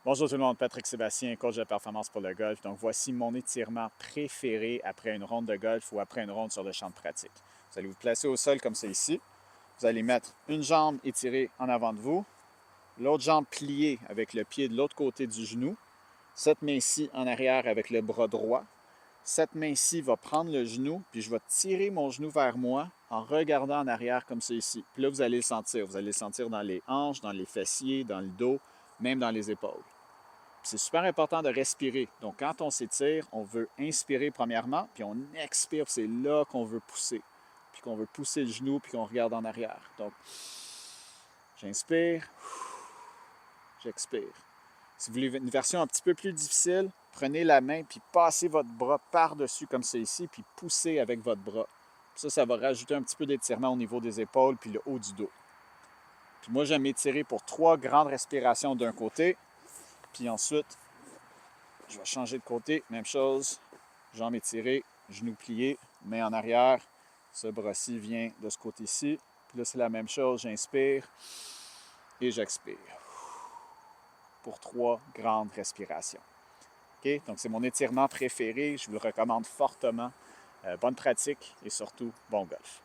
Bonjour tout le monde, Patrick Sébastien, coach de performance pour le golf. Donc voici mon étirement préféré après une ronde de golf ou après une ronde sur le champ de pratique. Vous allez vous placer au sol comme c'est ici. Vous allez mettre une jambe étirée en avant de vous, l'autre jambe pliée avec le pied de l'autre côté du genou, cette main-ci en arrière avec le bras droit. Cette main-ci va prendre le genou, puis je vais tirer mon genou vers moi en regardant en arrière comme c'est ici. Puis là, vous allez le sentir. Vous allez le sentir dans les hanches, dans les fessiers, dans le dos, même dans les épaules. C'est super important de respirer. Donc, quand on s'étire, on veut inspirer premièrement, puis on expire, c'est là qu'on veut pousser. Puis qu'on veut pousser le genou, puis qu'on regarde en arrière. Donc, j'inspire, j'expire. Si vous voulez une version un petit peu plus difficile, prenez la main, puis passez votre bras par-dessus comme c'est ici, puis poussez avec votre bras. Ça va rajouter un petit peu d'étirement au niveau des épaules, puis le haut du dos. Puis moi, j'aime m'étirer pour 3 grandes respirations d'un côté, puis ensuite, je vais changer de côté, même chose, jambes étirées, genoux pliés, main en arrière. Ce bras-ci vient de ce côté-ci. Puis là, c'est la même chose, j'inspire et j'expire pour 3 grandes respirations. OK? Donc, c'est mon étirement préféré. Je vous le recommande fortement. Bonne pratique et surtout, bon golf.